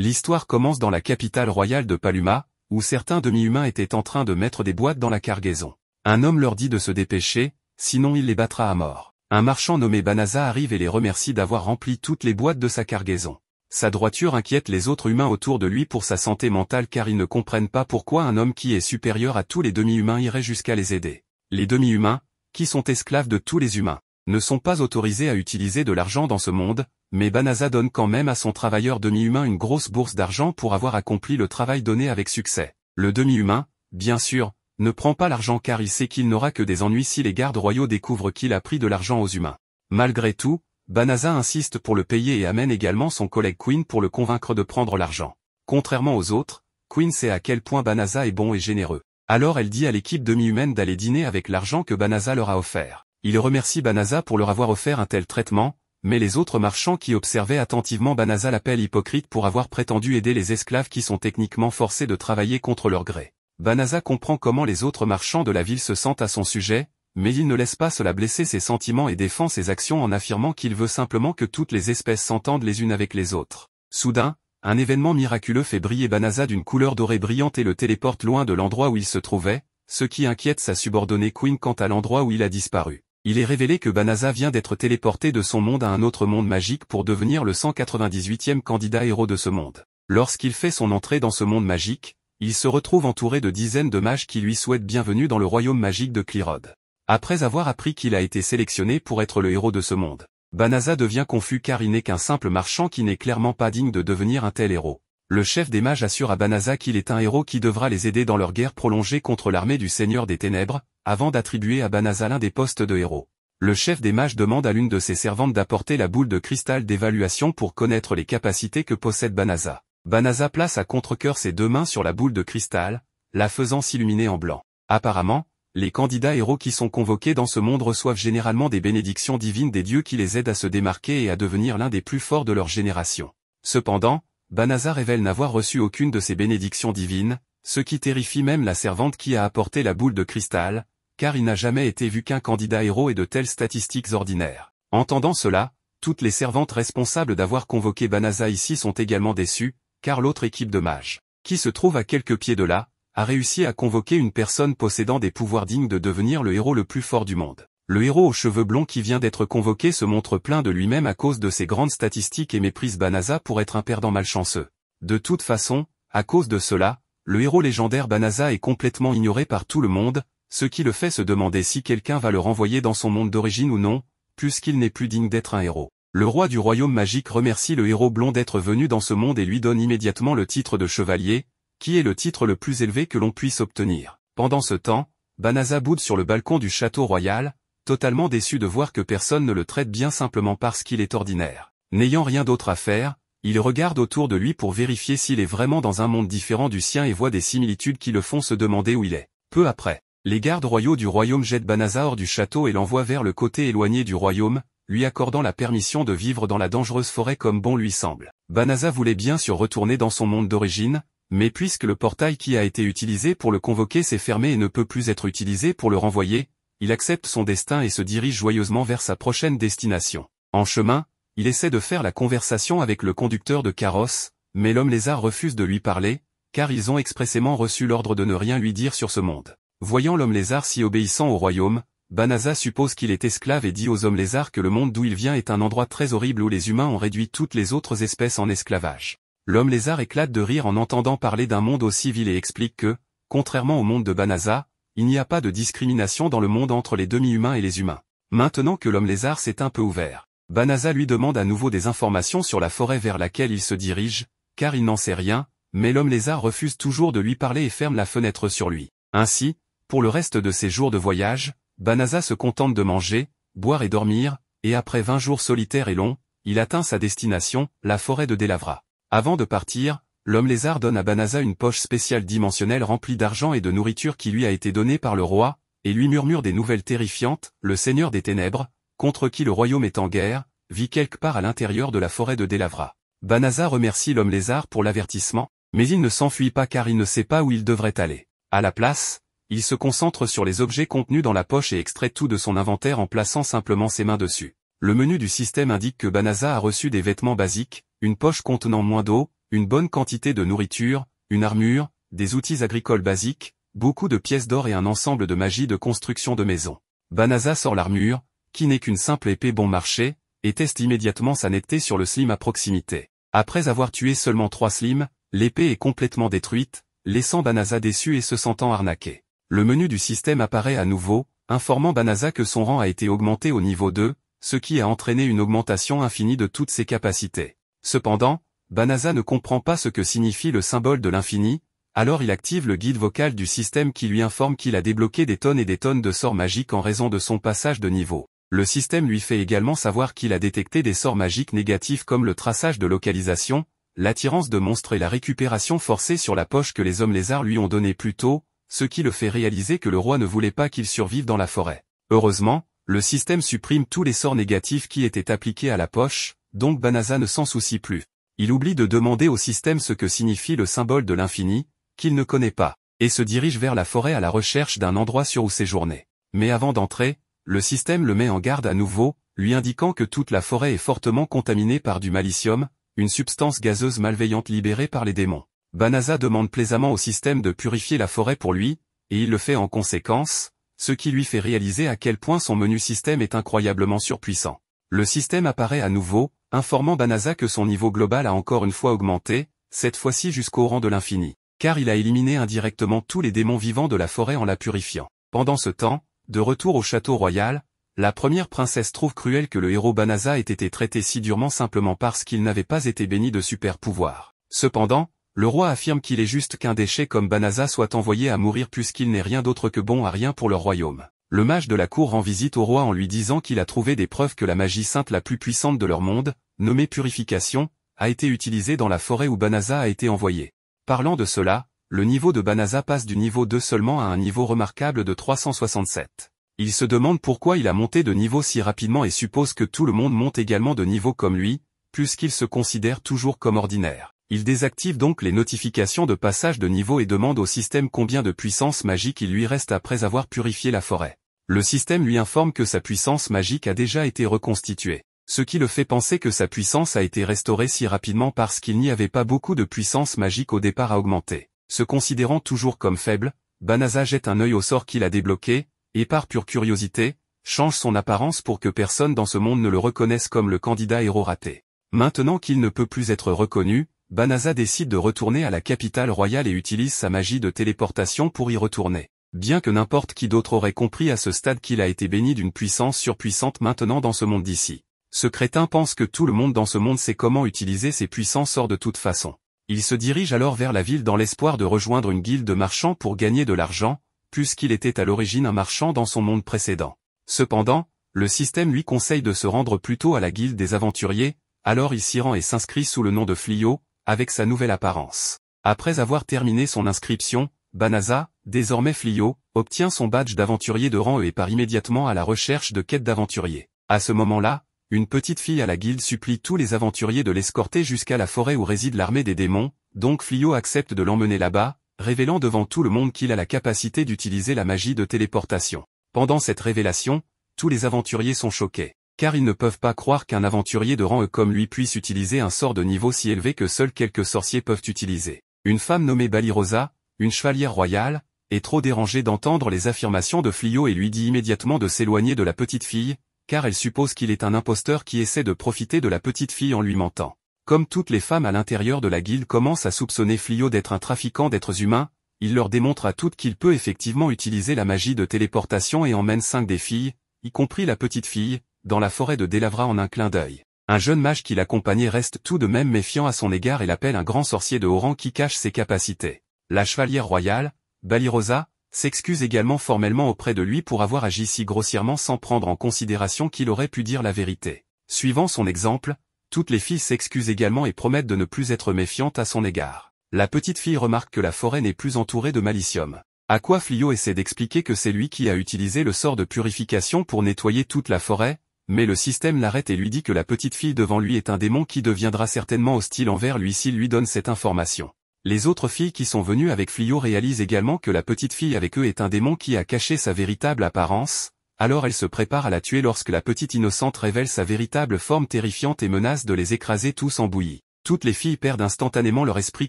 L'histoire commence dans la capitale royale de Paluma, où certains demi-humains étaient en train de mettre des boîtes dans la cargaison. Un homme leur dit de se dépêcher, sinon il les battra à mort. Un marchand nommé Banaza arrive et les remercie d'avoir rempli toutes les boîtes de sa cargaison. Sa droiture inquiète les autres humains autour de lui pour sa santé mentale car ils ne comprennent pas pourquoi un homme qui est supérieur à tous les demi-humains irait jusqu'à les aider. Les demi-humains, qui sont esclaves de tous les humains, ne sont pas autorisés à utiliser de l'argent dans ce monde, mais Banaza donne quand même à son travailleur demi-humain une grosse bourse d'argent pour avoir accompli le travail donné avec succès. Le demi-humain, bien sûr, ne prend pas l'argent car il sait qu'il n'aura que des ennuis si les gardes royaux découvrent qu'il a pris de l'argent aux humains. Malgré tout, Banaza insiste pour le payer et amène également son collègue Queen pour le convaincre de prendre l'argent. Contrairement aux autres, Queen sait à quel point Banaza est bon et généreux. Alors elle dit à l'équipe demi-humaine d'aller dîner avec l'argent que Banaza leur a offert. Il remercie Banaza pour leur avoir offert un tel traitement, mais les autres marchands qui observaient attentivement Banaza l'appellent hypocrite pour avoir prétendu aider les esclaves qui sont techniquement forcés de travailler contre leur gré. Banaza comprend comment les autres marchands de la ville se sentent à son sujet, mais il ne laisse pas cela blesser ses sentiments et défend ses actions en affirmant qu'il veut simplement que toutes les espèces s'entendent les unes avec les autres. Soudain, un événement miraculeux fait briller Banaza d'une couleur dorée brillante et le téléporte loin de l'endroit où il se trouvait, ce qui inquiète sa subordonnée Queen quant à l'endroit où il a disparu. Il est révélé que Banaza vient d'être téléporté de son monde à un autre monde magique pour devenir le 198e candidat héros de ce monde. Lorsqu'il fait son entrée dans ce monde magique, il se retrouve entouré de dizaines de mages qui lui souhaitent bienvenue dans le royaume magique de Clyrod. Après avoir appris qu'il a été sélectionné pour être le héros de ce monde, Banaza devient confus car il n'est qu'un simple marchand qui n'est clairement pas digne de devenir un tel héros. Le chef des mages assure à Banaza qu'il est un héros qui devra les aider dans leur guerre prolongée contre l'armée du Seigneur des Ténèbres, avant d'attribuer à Banaza l'un des postes de héros. Le chef des mages demande à l'une de ses servantes d'apporter la boule de cristal d'évaluation pour connaître les capacités que possède Banaza. Banaza place à contre-cœur ses deux mains sur la boule de cristal, la faisant s'illuminer en blanc. Apparemment, les candidats héros qui sont convoqués dans ce monde reçoivent généralement des bénédictions divines des dieux qui les aident à se démarquer et à devenir l'un des plus forts de leur génération. Cependant, Banaza révèle n'avoir reçu aucune de ces bénédictions divines, ce qui terrifie même la servante qui a apporté la boule de cristal, car il n'a jamais été vu qu'un candidat héros ait de telles statistiques ordinaires. Entendant cela, toutes les servantes responsables d'avoir convoqué Banaza ici sont également déçues, car l'autre équipe de mages, qui se trouve à quelques pieds de là, a réussi à convoquer une personne possédant des pouvoirs dignes de devenir le héros le plus fort du monde. Le héros aux cheveux blonds qui vient d'être convoqué se montre plein de lui-même à cause de ses grandes statistiques et méprise Banaza pour être un perdant malchanceux. De toute façon, à cause de cela, le héros légendaire Banaza est complètement ignoré par tout le monde, ce qui le fait se demander si quelqu'un va le renvoyer dans son monde d'origine ou non, puisqu'il n'est plus digne d'être un héros. Le roi du royaume magique remercie le héros blond d'être venu dans ce monde et lui donne immédiatement le titre de chevalier, qui est le titre le plus élevé que l'on puisse obtenir. Pendant ce temps, Banaza boude sur le balcon du château royal, totalement déçu de voir que personne ne le traite bien simplement parce qu'il est ordinaire. N'ayant rien d'autre à faire, il regarde autour de lui pour vérifier s'il est vraiment dans un monde différent du sien et voit des similitudes qui le font se demander où il est. Peu après, les gardes royaux du royaume jettent Banaza hors du château et l'envoient vers le côté éloigné du royaume, lui accordant la permission de vivre dans la dangereuse forêt comme bon lui semble. Banaza voulait bien sûr retourner dans son monde d'origine, mais puisque le portail qui a été utilisé pour le convoquer s'est fermé et ne peut plus être utilisé pour le renvoyer, il accepte son destin et se dirige joyeusement vers sa prochaine destination. En chemin, il essaie de faire la conversation avec le conducteur de carrosse, mais l'homme lézard refuse de lui parler, car ils ont expressément reçu l'ordre de ne rien lui dire sur ce monde. Voyant l'homme lézard si obéissant au royaume, Banaza suppose qu'il est esclave et dit aux hommes lézards que le monde d'où il vient est un endroit très horrible où les humains ont réduit toutes les autres espèces en esclavage. L'homme lézard éclate de rire en entendant parler d'un monde aussi vil et explique que, contrairement au monde de Banaza, il n'y a pas de discrimination dans le monde entre les demi-humains et les humains. Maintenant que l'homme lézard s'est un peu ouvert, Banaza lui demande à nouveau des informations sur la forêt vers laquelle il se dirige, car il n'en sait rien, mais l'homme lézard refuse toujours de lui parler et ferme la fenêtre sur lui. Ainsi, pour le reste de ses jours de voyage, Banaza se contente de manger, boire et dormir, et après 20 jours solitaires et longs, il atteint sa destination, la forêt de Delavra. Avant de partir, l'homme lézard donne à Banaza une poche spéciale dimensionnelle remplie d'argent et de nourriture qui lui a été donnée par le roi, et lui murmure des nouvelles terrifiantes. Le Seigneur des Ténèbres, contre qui le royaume est en guerre, vit quelque part à l'intérieur de la forêt de Delavra. Banaza remercie l'homme lézard pour l'avertissement, mais il ne s'enfuit pas car il ne sait pas où il devrait aller. À la place, il se concentre sur les objets contenus dans la poche et extrait tout de son inventaire en plaçant simplement ses mains dessus. Le menu du système indique que Banaza a reçu des vêtements basiques, une poche contenant moins d'eau, une bonne quantité de nourriture, une armure, des outils agricoles basiques, beaucoup de pièces d'or et un ensemble de magie de construction de maisons. Banaza sort l'armure, qui n'est qu'une simple épée bon marché, et teste immédiatement sa netteté sur le slim à proximité. Après avoir tué seulement 3 slims, l'épée est complètement détruite, laissant Banaza déçu et se sentant arnaqué. Le menu du système apparaît à nouveau, informant Banaza que son rang a été augmenté au niveau 2, ce qui a entraîné une augmentation infinie de toutes ses capacités. Cependant, Banaza ne comprend pas ce que signifie le symbole de l'infini, alors il active le guide vocal du système qui lui informe qu'il a débloqué des tonnes et des tonnes de sorts magiques en raison de son passage de niveau. Le système lui fait également savoir qu'il a détecté des sorts magiques négatifs comme le traçage de localisation, l'attirance de monstres et la récupération forcée sur la poche que les hommes lézards lui ont donnée plus tôt, ce qui le fait réaliser que le roi ne voulait pas qu'il survive dans la forêt. Heureusement, le système supprime tous les sorts négatifs qui étaient appliqués à la poche, donc Banaza ne s'en soucie plus. Il oublie de demander au système ce que signifie le symbole de l'infini, qu'il ne connaît pas, et se dirige vers la forêt à la recherche d'un endroit sûr où séjourner. Mais avant d'entrer, le système le met en garde à nouveau, lui indiquant que toute la forêt est fortement contaminée par du malicium, une substance gazeuse malveillante libérée par les démons. Banaza demande plaisamment au système de purifier la forêt pour lui, et il le fait en conséquence, ce qui lui fait réaliser à quel point son menu système est incroyablement surpuissant. Le système apparaît à nouveau, informant Banaza que son niveau global a encore une fois augmenté, cette fois-ci jusqu'au rang de l'infini, car il a éliminé indirectement tous les démons vivants de la forêt en la purifiant. Pendant ce temps, de retour au château royal, la première princesse trouve cruel que le héros Banaza ait été traité si durement simplement parce qu'il n'avait pas été béni de super pouvoirs. Cependant, le roi affirme qu'il est juste qu'un déchet comme Banaza soit envoyé à mourir puisqu'il n'est rien d'autre que bon à rien pour leur royaume. Le mage de la cour rend visite au roi en lui disant qu'il a trouvé des preuves que la magie sainte la plus puissante de leur monde, nommée purification, a été utilisée dans la forêt où Banaza a été envoyé. Parlant de cela, le niveau de Banaza passe du niveau 2 seulement à un niveau remarquable de 367. Il se demande pourquoi il a monté de niveau si rapidement et suppose que tout le monde monte également de niveau comme lui, puisqu'il se considère toujours comme ordinaire. Il désactive donc les notifications de passage de niveau et demande au système combien de puissance magique il lui reste après avoir purifié la forêt. Le système lui informe que sa puissance magique a déjà été reconstituée, ce qui le fait penser que sa puissance a été restaurée si rapidement parce qu'il n'y avait pas beaucoup de puissance magique au départ à augmenter. Se considérant toujours comme faible, Banaza jette un œil au sort qu'il a débloqué, et par pure curiosité, change son apparence pour que personne dans ce monde ne le reconnaisse comme le candidat héros raté. Maintenant qu'il ne peut plus être reconnu, Banaza décide de retourner à la capitale royale et utilise sa magie de téléportation pour y retourner. Bien que n'importe qui d'autre aurait compris à ce stade qu'il a été béni d'une puissance surpuissante maintenant dans ce monde d'ici. Ce crétin pense que tout le monde dans ce monde sait comment utiliser ses puissants sorts de toute façon. Il se dirige alors vers la ville dans l'espoir de rejoindre une guilde de marchands pour gagner de l'argent, puisqu'il était à l'origine un marchand dans son monde précédent. Cependant, le système lui conseille de se rendre plutôt à la guilde des aventuriers, alors il s'y rend et s'inscrit sous le nom de Flio, avec sa nouvelle apparence. Après avoir terminé son inscription, Banaza, désormais Flio, obtient son badge d'aventurier de rang E et part immédiatement à la recherche de quêtes d'aventuriers. À ce moment-là, une petite fille à la guilde supplie tous les aventuriers de l'escorter jusqu'à la forêt où réside l'armée des démons, donc Flio accepte de l'emmener là-bas, révélant devant tout le monde qu'il a la capacité d'utiliser la magie de téléportation. Pendant cette révélation, tous les aventuriers sont choqués, car ils ne peuvent pas croire qu'un aventurier de rang E comme lui puisse utiliser un sort de niveau si élevé que seuls quelques sorciers peuvent utiliser. Une femme nommée Balirosa, une chevalière royale, est trop dérangée d'entendre les affirmations de Flio et lui dit immédiatement de s'éloigner de la petite fille, car elle suppose qu'il est un imposteur qui essaie de profiter de la petite fille en lui mentant. Comme toutes les femmes à l'intérieur de la guilde commencent à soupçonner Flio d'être un trafiquant d'êtres humains, il leur démontre à toutes qu'il peut effectivement utiliser la magie de téléportation et emmène 5 des filles, y compris la petite fille, dans la forêt de Delavra en un clin d'œil. Un jeune mage qui l'accompagnait reste tout de même méfiant à son égard et l'appelle un grand sorcier de haut rang qui cache ses capacités. La chevalière royale, Balirosa, s'excuse également formellement auprès de lui pour avoir agi si grossièrement sans prendre en considération qu'il aurait pu dire la vérité. Suivant son exemple, toutes les filles s'excusent également et promettent de ne plus être méfiantes à son égard. La petite fille remarque que la forêt n'est plus entourée de malicium. À quoi Flio essaie d'expliquer que c'est lui qui a utilisé le sort de purification pour nettoyer toute la forêt, mais le système l'arrête et lui dit que la petite fille devant lui est un démon qui deviendra certainement hostile envers lui s'il lui donne cette information. Les autres filles qui sont venues avec Flio réalisent également que la petite fille avec eux est un démon qui a caché sa véritable apparence, alors elles se préparent à la tuer lorsque la petite innocente révèle sa véritable forme terrifiante et menace de les écraser tous en bouillie. Toutes les filles perdent instantanément leur esprit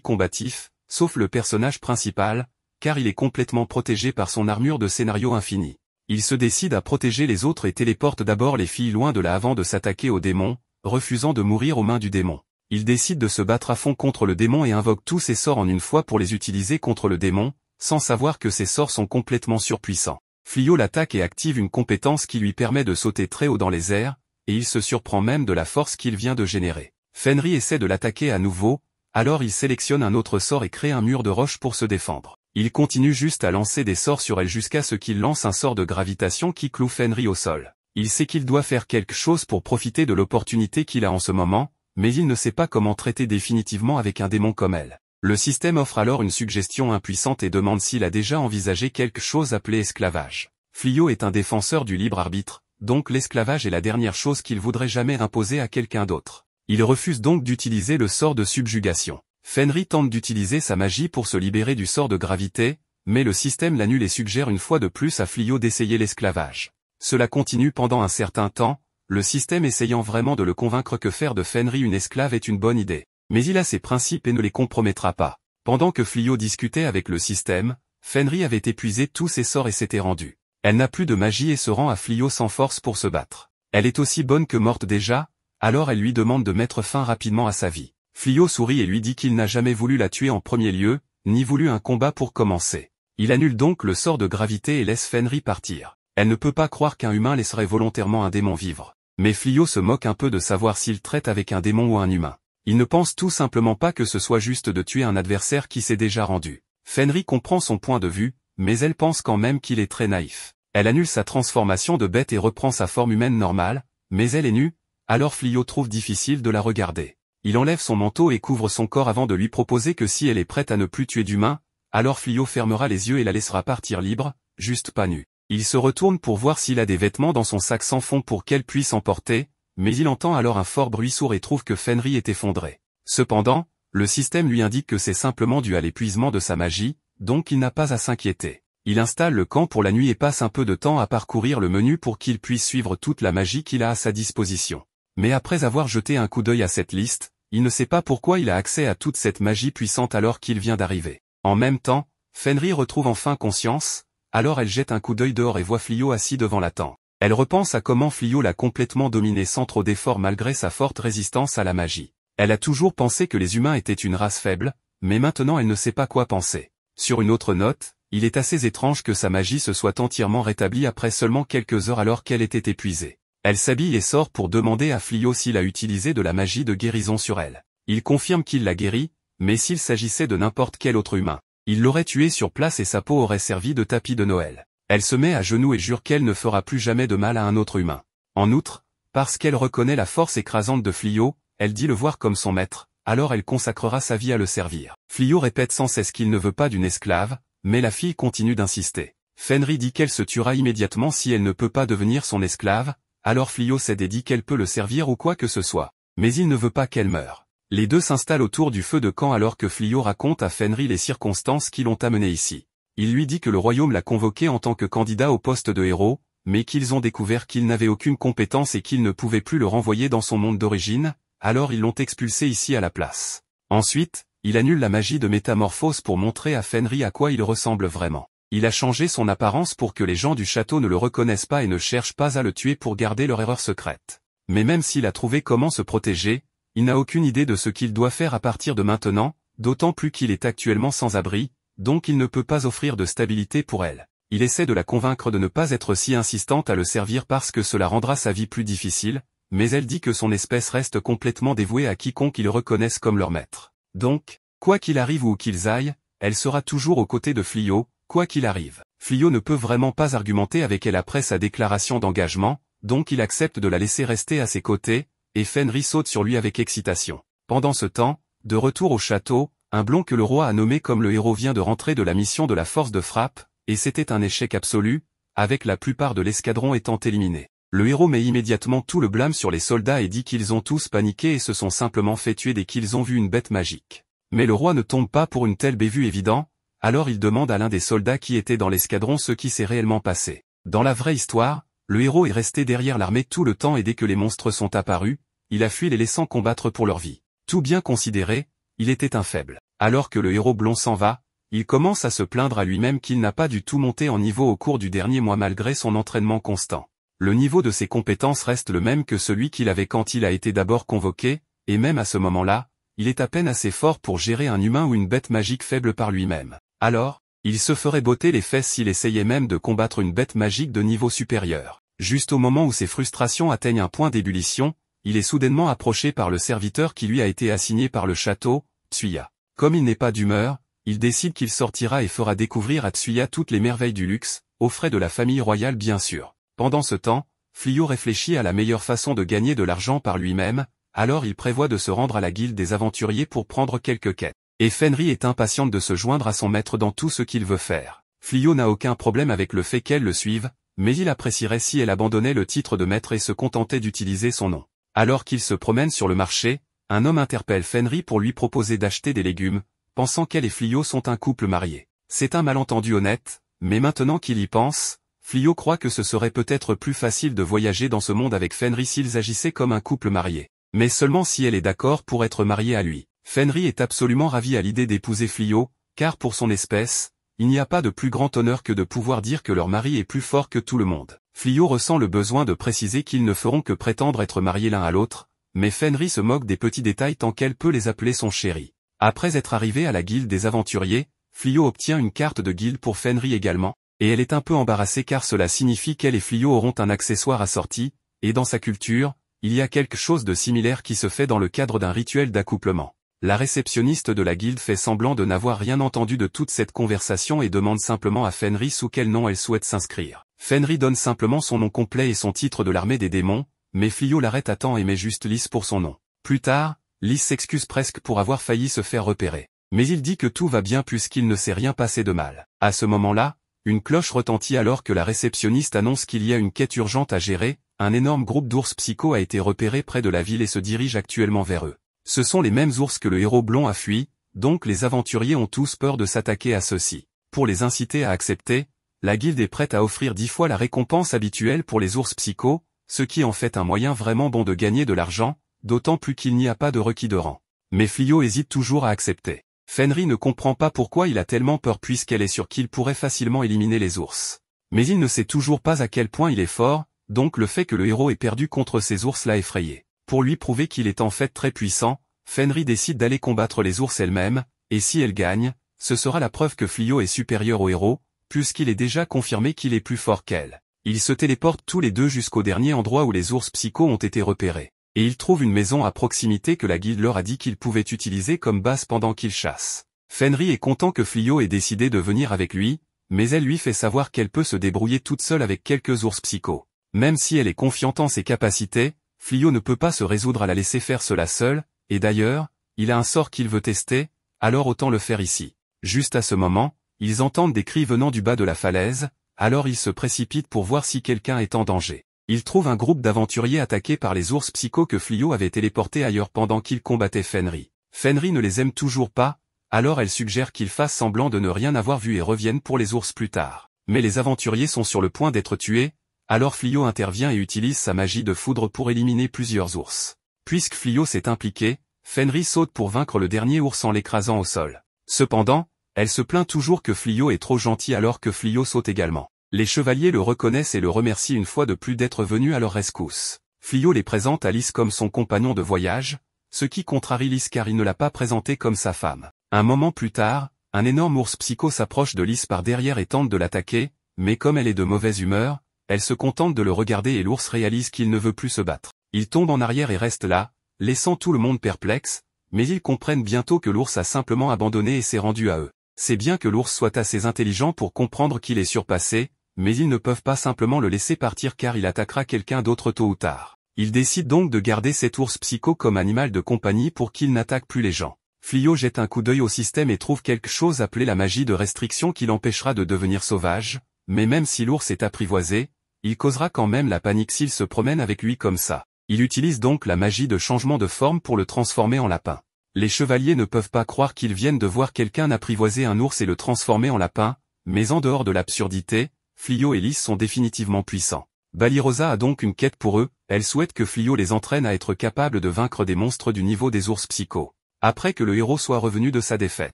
combatif, sauf le personnage principal, car il est complètement protégé par son armure de scénario infini. Il se décide à protéger les autres et téléporte d'abord les filles loin de là avant de s'attaquer au démon, refusant de mourir aux mains du démon. Il décide de se battre à fond contre le démon et invoque tous ses sorts en une fois pour les utiliser contre le démon, sans savoir que ses sorts sont complètement surpuissants. Flyo l'attaque et active une compétence qui lui permet de sauter très haut dans les airs, et il se surprend même de la force qu'il vient de générer. Fenrir essaie de l'attaquer à nouveau, alors il sélectionne un autre sort et crée un mur de roche pour se défendre. Il continue juste à lancer des sorts sur elle jusqu'à ce qu'il lance un sort de gravitation qui cloue Fenrir au sol. Il sait qu'il doit faire quelque chose pour profiter de l'opportunité qu'il a en ce moment, mais il ne sait pas comment traiter définitivement avec un démon comme elle. Le système offre alors une suggestion impuissante et demande s'il a déjà envisagé quelque chose appelé esclavage. Flyo est un défenseur du libre arbitre, donc l'esclavage est la dernière chose qu'il voudrait jamais imposer à quelqu'un d'autre. Il refuse donc d'utiliser le sort de subjugation. Fenrir tente d'utiliser sa magie pour se libérer du sort de gravité, mais le système l'annule et suggère une fois de plus à Flyo d'essayer l'esclavage. Cela continue pendant un certain temps, le système essayant vraiment de le convaincre que faire de Fenrir une esclave est une bonne idée. Mais il a ses principes et ne les compromettra pas. Pendant que Flyo discutait avec le système, Fenrir avait épuisé tous ses sorts et s'était rendue. Elle n'a plus de magie et se rend à Flyo sans force pour se battre. Elle est aussi bonne que morte déjà, alors elle lui demande de mettre fin rapidement à sa vie. Flyo sourit et lui dit qu'il n'a jamais voulu la tuer en premier lieu, ni voulu un combat pour commencer. Il annule donc le sort de gravité et laisse Fenrir partir. Elle ne peut pas croire qu'un humain laisserait volontairement un démon vivre. Mais Flyo se moque un peu de savoir s'il traite avec un démon ou un humain. Il ne pense tout simplement pas que ce soit juste de tuer un adversaire qui s'est déjà rendu. Fenrir comprend son point de vue, mais elle pense quand même qu'il est très naïf. Elle annule sa transformation de bête et reprend sa forme humaine normale, mais elle est nue, alors Flyo trouve difficile de la regarder. Il enlève son manteau et couvre son corps avant de lui proposer que si elle est prête à ne plus tuer d'humains, alors Flyo fermera les yeux et la laissera partir libre, juste pas nue. Il se retourne pour voir s'il a des vêtements dans son sac sans fond pour qu'elle puisse en porter, mais il entend alors un fort bruit sourd et trouve que Fenrir est effondré. Cependant, le système lui indique que c'est simplement dû à l'épuisement de sa magie, donc il n'a pas à s'inquiéter. Il installe le camp pour la nuit et passe un peu de temps à parcourir le menu pour qu'il puisse suivre toute la magie qu'il a à sa disposition. Mais après avoir jeté un coup d'œil à cette liste, il ne sait pas pourquoi il a accès à toute cette magie puissante alors qu'il vient d'arriver. En même temps, Fenrir retrouve enfin conscience, alors elle jette un coup d'œil dehors et voit Flyo assis devant la tente. Elle repense à comment Flyo l'a complètement dominé sans trop d'efforts malgré sa forte résistance à la magie. Elle a toujours pensé que les humains étaient une race faible, mais maintenant elle ne sait pas quoi penser. Sur une autre note, il est assez étrange que sa magie se soit entièrement rétablie après seulement quelques heures alors qu'elle était épuisée. Elle s'habille et sort pour demander à Flyo s'il a utilisé de la magie de guérison sur elle. Il confirme qu'il l'a guérie, mais s'il s'agissait de n'importe quel autre humain, il l'aurait tué sur place et sa peau aurait servi de tapis de Noël. Elle se met à genoux et jure qu'elle ne fera plus jamais de mal à un autre humain. En outre, parce qu'elle reconnaît la force écrasante de Flyo, elle dit le voir comme son maître, alors elle consacrera sa vie à le servir. Flyo répète sans cesse qu'il ne veut pas d'une esclave, mais la fille continue d'insister. Fenrir dit qu'elle se tuera immédiatement si elle ne peut pas devenir son esclave, alors Flyo cède et dit qu'elle peut le servir ou quoi que ce soit. Mais il ne veut pas qu'elle meure. Les deux s'installent autour du feu de camp alors que Flyo raconte à Fenrir les circonstances qui l'ont amené ici. Il lui dit que le royaume l'a convoqué en tant que candidat au poste de héros, mais qu'ils ont découvert qu'il n'avait aucune compétence et qu'ils ne pouvaient plus le renvoyer dans son monde d'origine, alors ils l'ont expulsé ici à la place. Ensuite, il annule la magie de métamorphose pour montrer à Fenrir à quoi il ressemble vraiment. Il a changé son apparence pour que les gens du château ne le reconnaissent pas et ne cherchent pas à le tuer pour garder leur erreur secrète. Mais même s'il a trouvé comment se protéger, il n'a aucune idée de ce qu'il doit faire à partir de maintenant, d'autant plus qu'il est actuellement sans abri, donc il ne peut pas offrir de stabilité pour elle. Il essaie de la convaincre de ne pas être si insistante à le servir parce que cela rendra sa vie plus difficile, mais elle dit que son espèce reste complètement dévouée à quiconque ils reconnaissent comme leur maître. Donc, quoi qu'il arrive ou où qu'ils aillent, elle sera toujours aux côtés de Flyo, quoi qu'il arrive. Flyo ne peut vraiment pas argumenter avec elle après sa déclaration d'engagement, donc il accepte de la laisser rester à ses côtés, et Fenrir saute sur lui avec excitation. Pendant ce temps, de retour au château, un blond que le roi a nommé comme le héros vient de rentrer de la mission de la force de frappe, et c'était un échec absolu, avec la plupart de l'escadron étant éliminés. Le héros met immédiatement tout le blâme sur les soldats et dit qu'ils ont tous paniqué et se sont simplement fait tuer dès qu'ils ont vu une bête magique. Mais le roi ne tombe pas pour une telle bévue évident, alors il demande à l'un des soldats qui était dans l'escadron ce qui s'est réellement passé. Dans la vraie histoire, le héros est resté derrière l'armée tout le temps et dès que les monstres sont apparus, il a fui les laissant combattre pour leur vie. Tout bien considéré, il était un faible. Alors que le héros blond s'en va, il commence à se plaindre à lui-même qu'il n'a pas du tout monté en niveau au cours du dernier mois malgré son entraînement constant. Le niveau de ses compétences reste le même que celui qu'il avait quand il a été d'abord convoqué, et même à ce moment-là, il est à peine assez fort pour gérer un humain ou une bête magique faible par lui-même. Alors, il se ferait botter les fesses s'il essayait même de combattre une bête magique de niveau supérieur. Juste au moment où ses frustrations atteignent un point d'ébullition, il est soudainement approché par le serviteur qui lui a été assigné par le château, Tsuya. Comme il n'est pas d'humeur, il décide qu'il sortira et fera découvrir à Tsuya toutes les merveilles du luxe, aux frais de la famille royale bien sûr. Pendant ce temps, Flyo réfléchit à la meilleure façon de gagner de l'argent par lui-même, alors il prévoit de se rendre à la guilde des aventuriers pour prendre quelques quêtes. Et Fenris est impatiente de se joindre à son maître dans tout ce qu'il veut faire. Flyo n'a aucun problème avec le fait qu'elle le suive, mais il apprécierait si elle abandonnait le titre de maître et se contentait d'utiliser son nom. Alors qu'il se promène sur le marché, un homme interpelle Fenris pour lui proposer d'acheter des légumes, pensant qu'elle et Flyo sont un couple marié. C'est un malentendu honnête, mais maintenant qu'il y pense, Flyo croit que ce serait peut-être plus facile de voyager dans ce monde avec Fenris s'ils agissaient comme un couple marié. Mais seulement si elle est d'accord pour être mariée à lui. Fenris est absolument ravi à l'idée d'épouser Flyo, car pour son espèce, il n'y a pas de plus grand honneur que de pouvoir dire que leur mari est plus fort que tout le monde. Flyo ressent le besoin de préciser qu'ils ne feront que prétendre être mariés l'un à l'autre, mais Fenris se moque des petits détails tant qu'elle peut les appeler son chéri. Après être arrivée à la guilde des aventuriers, Flyo obtient une carte de guilde pour Fenris également, et elle est un peu embarrassée car cela signifie qu'elle et Flyo auront un accessoire assorti, et dans sa culture, il y a quelque chose de similaire qui se fait dans le cadre d'un rituel d'accouplement. La réceptionniste de la guilde fait semblant de n'avoir rien entendu de toute cette conversation et demande simplement à Fenris sous quel nom elle souhaite s'inscrire. Fenris donne simplement son nom complet et son titre de l'armée des démons, mais Flyo l'arrête à temps et met juste Lys pour son nom. Plus tard, Lys s'excuse presque pour avoir failli se faire repérer. Mais il dit que tout va bien puisqu'il ne s'est rien passé de mal. À ce moment-là, une cloche retentit alors que la réceptionniste annonce qu'il y a une quête urgente à gérer, un énorme groupe d'ours psycho a été repéré près de la ville et se dirige actuellement vers eux. Ce sont les mêmes ours que le héros blond a fui, donc les aventuriers ont tous peur de s'attaquer à ceux-ci. Pour les inciter à accepter, la guilde est prête à offrir 10 fois la récompense habituelle pour les ours psycho, ce qui en fait un moyen vraiment bon de gagner de l'argent, d'autant plus qu'il n'y a pas de requis de rang. Mais Flyo hésite toujours à accepter. Fenris ne comprend pas pourquoi il a tellement peur puisqu'elle est sûre qu'il pourrait facilement éliminer les ours. Mais il ne sait toujours pas à quel point il est fort, donc le fait que le héros ait perdu contre ces ours l'a effrayé. Pour lui prouver qu'il est en fait très puissant, Fenris décide d'aller combattre les ours elle-même, et si elle gagne, ce sera la preuve que Flyo est supérieur au héros, puisqu'il est déjà confirmé qu'il est plus fort qu'elle. Ils se téléportent tous les deux jusqu'au dernier endroit où les ours psychos ont été repérés. Et ils trouvent une maison à proximité que la guilde leur a dit qu'ils pouvaient utiliser comme base pendant qu'ils chassent. Fenris est content que Flyo ait décidé de venir avec lui, mais elle lui fait savoir qu'elle peut se débrouiller toute seule avec quelques ours psychos. Même si elle est confiante en ses capacités, Flyo ne peut pas se résoudre à la laisser faire cela seule, et d'ailleurs, il a un sort qu'il veut tester, alors autant le faire ici. Juste à ce moment, ils entendent des cris venant du bas de la falaise, alors ils se précipitent pour voir si quelqu'un est en danger. Ils trouvent un groupe d'aventuriers attaqués par les ours psychos que Flyo avait téléportés ailleurs pendant qu'ils combattaient Fenris. Fenris ne les aime toujours pas, alors elle suggère qu'ils fassent semblant de ne rien avoir vu et reviennent pour les ours plus tard. Mais les aventuriers sont sur le point d'être tués, alors Flyo intervient et utilise sa magie de foudre pour éliminer plusieurs ours. Puisque Flyo s'est impliqué, Fenris saute pour vaincre le dernier ours en l'écrasant au sol. Cependant, elle se plaint toujours que Flyo est trop gentil alors que Flyo saute également. Les chevaliers le reconnaissent et le remercient une fois de plus d'être venu à leur rescousse. Flyo les présente à Lys comme son compagnon de voyage, ce qui contrarie Lys car il ne l'a pas présenté comme sa femme. Un moment plus tard, un énorme ours psycho s'approche de Lys par derrière et tente de l'attaquer, mais comme elle est de mauvaise humeur, elle se contente de le regarder et l'ours réalise qu'il ne veut plus se battre. Il tombe en arrière et reste là, laissant tout le monde perplexe, mais ils comprennent bientôt que l'ours a simplement abandonné et s'est rendu à eux. C'est bien que l'ours soit assez intelligent pour comprendre qu'il est surpassé, mais ils ne peuvent pas simplement le laisser partir car il attaquera quelqu'un d'autre tôt ou tard. Ils décident donc de garder cet ours psycho comme animal de compagnie pour qu'il n'attaque plus les gens. Flyo jette un coup d'œil au système et trouve quelque chose appelé la magie de restriction qui l'empêchera de devenir sauvage, mais même si l'ours est apprivoisé, il causera quand même la panique s'il se promène avec lui comme ça. Il utilise donc la magie de changement de forme pour le transformer en lapin. Les chevaliers ne peuvent pas croire qu'ils viennent de voir quelqu'un apprivoiser un ours et le transformer en lapin, mais en dehors de l'absurdité, Flyo et Lys sont définitivement puissants. Balirosa a donc une quête pour eux, Elle souhaite que Flio les entraîne à être capables de vaincre des monstres du niveau des ours psycho. Après que le héros soit revenu de sa défaite,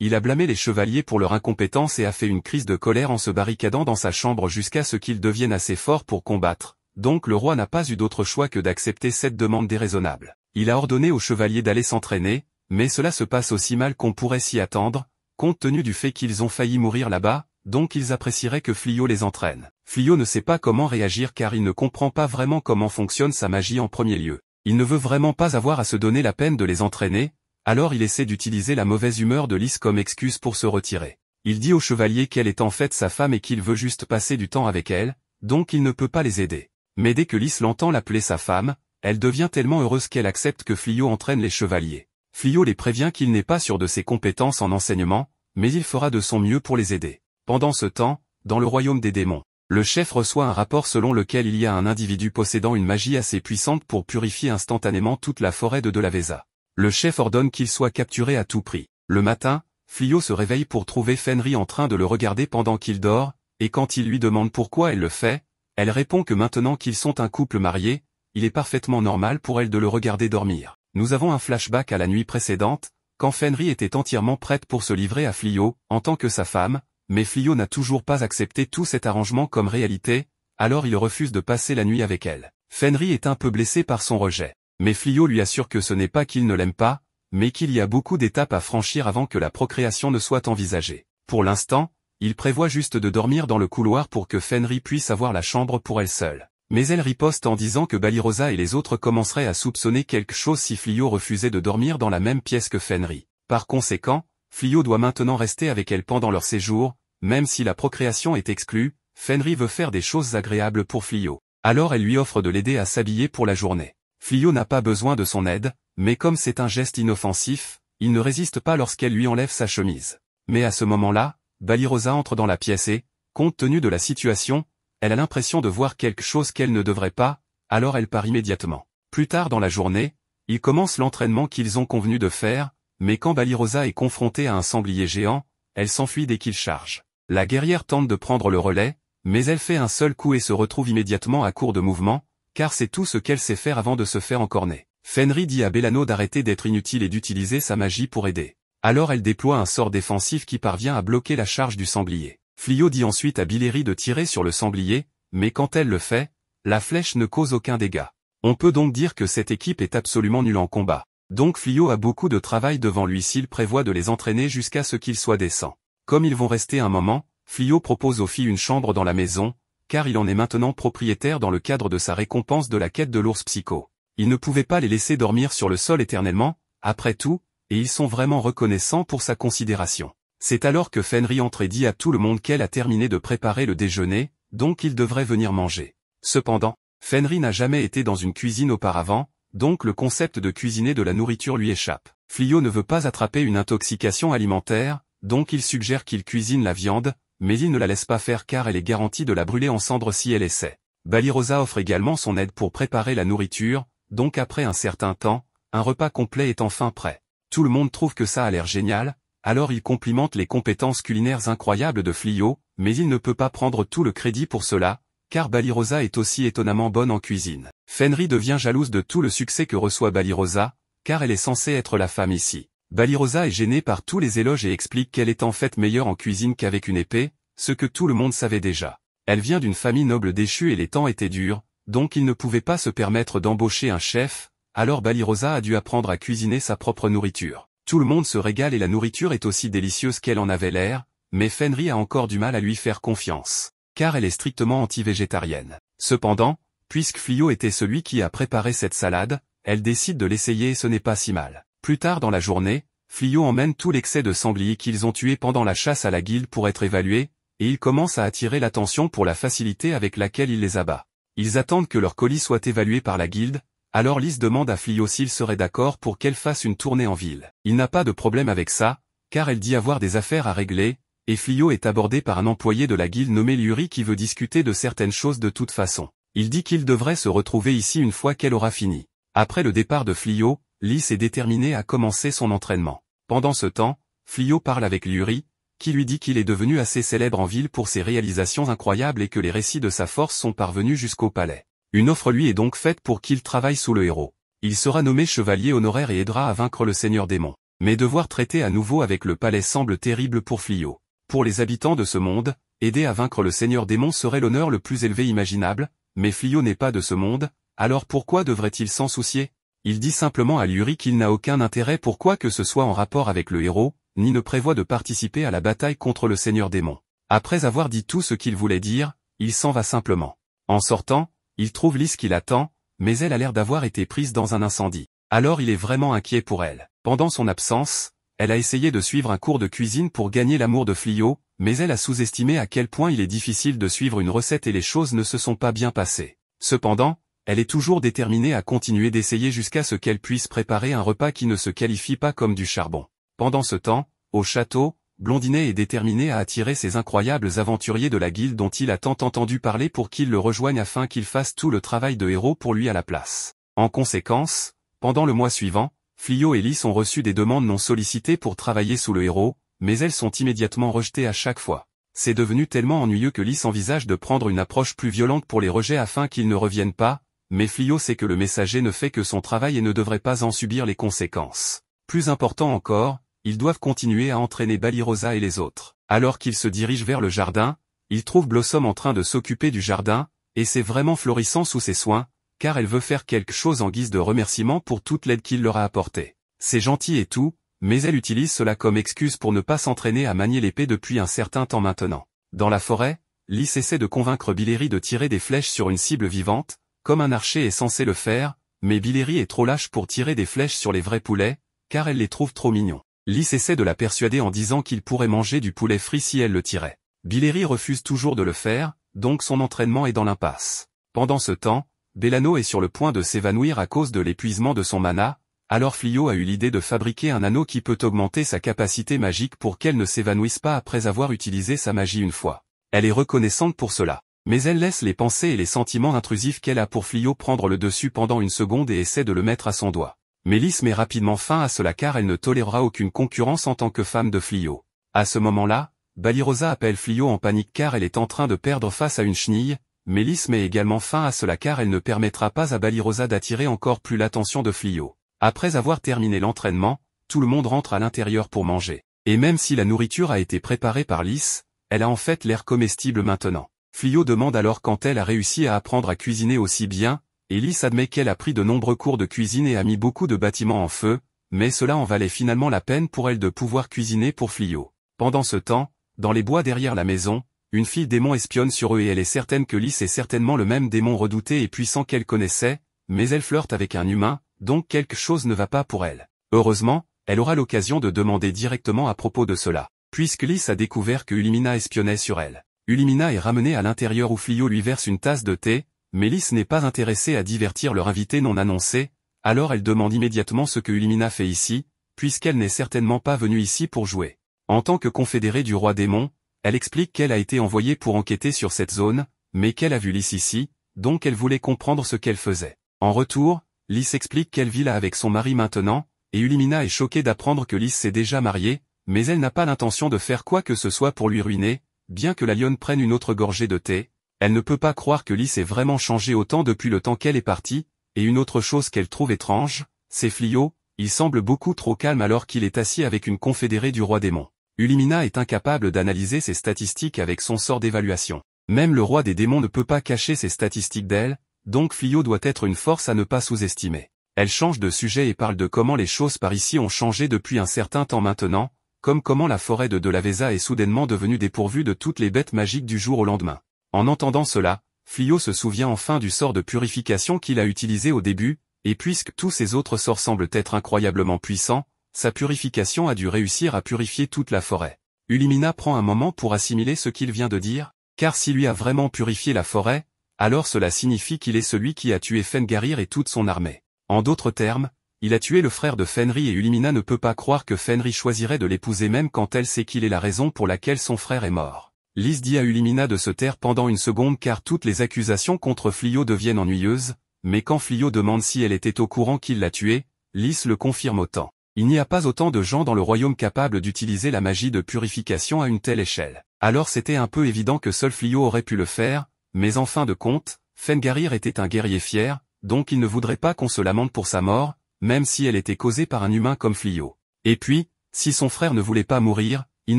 il a blâmé les chevaliers pour leur incompétence et a fait une crise de colère en se barricadant dans sa chambre jusqu'à ce qu'ils deviennent assez forts pour combattre. Donc le roi n'a pas eu d'autre choix que d'accepter cette demande déraisonnable. Il a ordonné aux chevaliers d'aller s'entraîner, mais cela se passe aussi mal qu'on pourrait s'y attendre, compte tenu du fait qu'ils ont failli mourir là-bas, donc ils apprécieraient que Flio les entraîne. Flio ne sait pas comment réagir car il ne comprend pas vraiment comment fonctionne sa magie en premier lieu. Il ne veut vraiment pas avoir à se donner la peine de les entraîner, alors il essaie d'utiliser la mauvaise humeur de Lys comme excuse pour se retirer. Il dit au chevalier qu'elle est en fait sa femme et qu'il veut juste passer du temps avec elle, donc il ne peut pas les aider. Mais dès que Lys l'entend l'appeler sa femme, elle devient tellement heureuse qu'elle accepte que Flio entraîne les chevaliers. Flio les prévient qu'il n'est pas sûr de ses compétences en enseignement, mais il fera de son mieux pour les aider. Pendant ce temps, dans le royaume des démons, le chef reçoit un rapport selon lequel il y a un individu possédant une magie assez puissante pour purifier instantanément toute la forêt de Lavesa. Le chef ordonne qu'il soit capturé à tout prix. Le matin, Flio se réveille pour trouver Fenris en train de le regarder pendant qu'il dort, et quand il lui demande pourquoi elle le fait, elle répond que maintenant qu'ils sont un couple marié, il est parfaitement normal pour elle de le regarder dormir. Nous avons un flashback à la nuit précédente, quand Fenris était entièrement prête pour se livrer à Flio, en tant que sa femme, mais Flio n'a toujours pas accepté tout cet arrangement comme réalité, alors il refuse de passer la nuit avec elle. Fenris est un peu blessé par son rejet, mais Flio lui assure que ce n'est pas qu'il ne l'aime pas, mais qu'il y a beaucoup d'étapes à franchir avant que la procréation ne soit envisagée. Pour l'instant, il prévoit juste de dormir dans le couloir pour que Fenris puisse avoir la chambre pour elle seule. Mais elle riposte en disant que Balirosa et les autres commenceraient à soupçonner quelque chose si Flio refusait de dormir dans la même pièce que Fenris. Par conséquent, Flio doit maintenant rester avec elle pendant leur séjour, même si la procréation est exclue, Fenris veut faire des choses agréables pour Flio. Alors elle lui offre de l'aider à s'habiller pour la journée. Flio n'a pas besoin de son aide, mais comme c'est un geste inoffensif, il ne résiste pas lorsqu'elle lui enlève sa chemise. Mais à ce moment-là, Balirosa entre dans la pièce et, compte tenu de la situation, elle a l'impression de voir quelque chose qu'elle ne devrait pas, alors elle part immédiatement. Plus tard dans la journée, ils commencent l'entraînement qu'ils ont convenu de faire, mais quand Balirosa est confrontée à un sanglier géant, elle s'enfuit dès qu'il charge. La guerrière tente de prendre le relais, mais elle fait un seul coup et se retrouve immédiatement à court de mouvement, car c'est tout ce qu'elle sait faire avant de se faire encorner. Fenris dit à Bellano d'arrêter d'être inutile et d'utiliser sa magie pour aider. Alors elle déploie un sort défensif qui parvient à bloquer la charge du sanglier. Flio dit ensuite à Billery de tirer sur le sanglier, mais quand elle le fait, la flèche ne cause aucun dégât. On peut donc dire que cette équipe est absolument nulle en combat. Donc Flio a beaucoup de travail devant lui s'il prévoit de les entraîner jusqu'à ce qu'ils soient décents. Comme ils vont rester un moment, Flio propose aux filles une chambre dans la maison, car il en est maintenant propriétaire dans le cadre de sa récompense de la quête de l'ours psycho. Il ne pouvait pas les laisser dormir sur le sol éternellement, après tout, et ils sont vraiment reconnaissants pour sa considération. C'est alors que Fenris entre et dit à tout le monde qu'elle a terminé de préparer le déjeuner, donc ils devraient venir manger. Cependant, Fenris n'a jamais été dans une cuisine auparavant, donc le concept de cuisiner de la nourriture lui échappe. Flio ne veut pas attraper une intoxication alimentaire, donc il suggère qu'il cuisine la viande, mais il ne la laisse pas faire car elle est garantie de la brûler en cendres si elle essaie. Balirosa offre également son aide pour préparer la nourriture, donc après un certain temps, un repas complet est enfin prêt. Tout le monde trouve que ça a l'air génial, alors il complimente les compétences culinaires incroyables de Flio, mais il ne peut pas prendre tout le crédit pour cela, car Balirosa est aussi étonnamment bonne en cuisine. Fenris devient jalouse de tout le succès que reçoit Balirosa, car elle est censée être la femme ici. Balirosa est gênée par tous les éloges et explique qu'elle est en fait meilleure en cuisine qu'avec une épée, ce que tout le monde savait déjà. Elle vient d'une famille noble déchue et les temps étaient durs, donc il ne pouvait pas se permettre d'embaucher un chef, alors Balirosa a dû apprendre à cuisiner sa propre nourriture. Tout le monde se régale et la nourriture est aussi délicieuse qu'elle en avait l'air, mais Fenris a encore du mal à lui faire confiance, car elle est strictement anti-végétarienne. Cependant, puisque Flio était celui qui a préparé cette salade, elle décide de l'essayer et ce n'est pas si mal. Plus tard dans la journée, Flio emmène tout l'excès de sangliers qu'ils ont tué pendant la chasse à la guilde pour être évalué, et il commence à attirer l'attention pour la facilité avec laquelle il les abat. Ils attendent que leur colis soit évalué par la guilde, alors Lys demande à Flio s'il serait d'accord pour qu'elle fasse une tournée en ville. Il n'a pas de problème avec ça, car elle dit avoir des affaires à régler, et Flio est abordé par un employé de la guilde nommé Lyuri qui veut discuter de certaines choses de toute façon. Il dit qu'il devrait se retrouver ici une fois qu'elle aura fini. Après le départ de Flio, Lys est déterminé à commencer son entraînement. Pendant ce temps, Flio parle avec Lyuri, qui lui dit qu'il est devenu assez célèbre en ville pour ses réalisations incroyables et que les récits de sa force sont parvenus jusqu'au palais. Une offre lui est donc faite pour qu'il travaille sous le héros. Il sera nommé chevalier honoraire et aidera à vaincre le seigneur démon. Mais devoir traiter à nouveau avec le palais semble terrible pour Fliot. Pour les habitants de ce monde, aider à vaincre le seigneur démon serait l'honneur le plus élevé imaginable, mais Fliot n'est pas de ce monde, alors pourquoi devrait-il s'en soucier? Il dit simplement à Lyuri qu'il n'a aucun intérêt pour quoi que ce soit en rapport avec le héros, ni ne prévoit de participer à la bataille contre le seigneur démon. Après avoir dit tout ce qu'il voulait dire, il s'en va simplement. En sortant, il trouve Lys qui l'attend, mais elle a l'air d'avoir été prise dans un incendie. Alors il est vraiment inquiet pour elle. Pendant son absence, elle a essayé de suivre un cours de cuisine pour gagner l'amour de Fliot, mais elle a sous-estimé à quel point il est difficile de suivre une recette et les choses ne se sont pas bien passées. Cependant, elle est toujours déterminée à continuer d'essayer jusqu'à ce qu'elle puisse préparer un repas qui ne se qualifie pas comme du charbon. Pendant ce temps, au château, Blondinet est déterminé à attirer ces incroyables aventuriers de la guilde dont il a tant entendu parler pour qu'ils le rejoignent afin qu'il fasse tout le travail de héros pour lui à la place. En conséquence, pendant le mois suivant, Fliot et Lys ont reçu des demandes non sollicitées pour travailler sous le héros, mais elles sont immédiatement rejetées à chaque fois. C'est devenu tellement ennuyeux que Lys envisage de prendre une approche plus violente pour les rejets afin qu'ils ne reviennent pas, mais Fliot sait que le messager ne fait que son travail et ne devrait pas en subir les conséquences. Plus important encore, ils doivent continuer à entraîner Balirosa et les autres. Alors qu'ils se dirigent vers le jardin, ils trouvent Blossom en train de s'occuper du jardin, et c'est vraiment florissant sous ses soins, car elle veut faire quelque chose en guise de remerciement pour toute l'aide qu'il leur a apportée. C'est gentil et tout, mais elle utilise cela comme excuse pour ne pas s'entraîner à manier l'épée depuis un certain temps maintenant. Dans la forêt, Lys essaie de convaincre Billery de tirer des flèches sur une cible vivante, comme un archer est censé le faire, mais Billery est trop lâche pour tirer des flèches sur les vrais poulets, car elle les trouve trop mignons. Lys essaie de la persuader en disant qu'il pourrait manger du poulet frit si elle le tirait. Billery refuse toujours de le faire, donc son entraînement est dans l'impasse. Pendant ce temps, Bellano est sur le point de s'évanouir à cause de l'épuisement de son mana, alors Fliot a eu l'idée de fabriquer un anneau qui peut augmenter sa capacité magique pour qu'elle ne s'évanouisse pas après avoir utilisé sa magie une fois. Elle est reconnaissante pour cela. Mais elle laisse les pensées et les sentiments intrusifs qu'elle a pour Fliot prendre le dessus pendant une seconde et essaie de le mettre à son doigt. Mais Lys met rapidement fin à cela car elle ne tolérera aucune concurrence en tant que femme de Fliot. À ce moment-là, Balirosa appelle Fliot en panique car elle est en train de perdre face à une chenille, mais Lys met également fin à cela car elle ne permettra pas à Balirosa d'attirer encore plus l'attention de Fliot. Après avoir terminé l'entraînement, tout le monde rentre à l'intérieur pour manger. Et même si la nourriture a été préparée par Lys, elle a en fait l'air comestible maintenant. Fliot demande alors quand elle a réussi à apprendre à cuisiner aussi bien, et Lys admet qu'elle a pris de nombreux cours de cuisine et a mis beaucoup de bâtiments en feu, mais cela en valait finalement la peine pour elle de pouvoir cuisiner pour Fliot. Pendant ce temps, dans les bois derrière la maison, une fille démon espionne sur eux et elle est certaine que Lys est certainement le même démon redouté et puissant qu'elle connaissait, mais elle flirte avec un humain, donc quelque chose ne va pas pour elle. Heureusement, elle aura l'occasion de demander directement à propos de cela, puisque Lys a découvert que Ulimina espionnait sur elle. Ulimina est ramenée à l'intérieur où Fliot lui verse une tasse de thé, mais Lys n'est pas intéressée à divertir leur invité non annoncé, alors elle demande immédiatement ce que Ulimina fait ici, puisqu'elle n'est certainement pas venue ici pour jouer. En tant que confédérée du roi démon, elle explique qu'elle a été envoyée pour enquêter sur cette zone, mais qu'elle a vu Lys ici, donc elle voulait comprendre ce qu'elle faisait. En retour, Lys explique qu'elle vit là avec son mari maintenant, et Ulimina est choquée d'apprendre que Lys s'est déjà mariée, mais elle n'a pas l'intention de faire quoi que ce soit pour lui ruiner. Bien que la lionne prenne une autre gorgée de thé, elle ne peut pas croire que Lys ait vraiment changé autant depuis le temps qu'elle est partie, et une autre chose qu'elle trouve étrange, c'est Fliot, il semble beaucoup trop calme alors qu'il est assis avec une confédérée du roi démon. Ulimina est incapable d'analyser ses statistiques avec son sort d'évaluation. Même le roi des démons ne peut pas cacher ses statistiques d'elle, donc Fliot doit être une force à ne pas sous-estimer. Elle change de sujet et parle de comment les choses par ici ont changé depuis un certain temps maintenant, comme comment la forêt de Lavesa est soudainement devenue dépourvue de toutes les bêtes magiques du jour au lendemain. En entendant cela, Fliot se souvient enfin du sort de purification qu'il a utilisé au début, et puisque tous ses autres sorts semblent être incroyablement puissants, sa purification a dû réussir à purifier toute la forêt. Ulimina prend un moment pour assimiler ce qu'il vient de dire, car s'il lui a vraiment purifié la forêt, alors cela signifie qu'il est celui qui a tué Fengarir et toute son armée. En d'autres termes, il a tué le frère de Fenrir et Ulimina ne peut pas croire que Fenrir choisirait de l'épouser même quand elle sait qu'il est la raison pour laquelle son frère est mort. Lys dit à Ulimina de se taire pendant une seconde car toutes les accusations contre Fliot deviennent ennuyeuses, mais quand Fliot demande si elle était au courant qu'il l'a tué, Lys le confirme autant. Il n'y a pas autant de gens dans le royaume capables d'utiliser la magie de purification à une telle échelle. Alors c'était un peu évident que seul Fliot aurait pu le faire, mais en fin de compte, Fengarir était un guerrier fier, donc il ne voudrait pas qu'on se lamente pour sa mort, même si elle était causée par un humain comme Flyo. Et puis, si son frère ne voulait pas mourir, il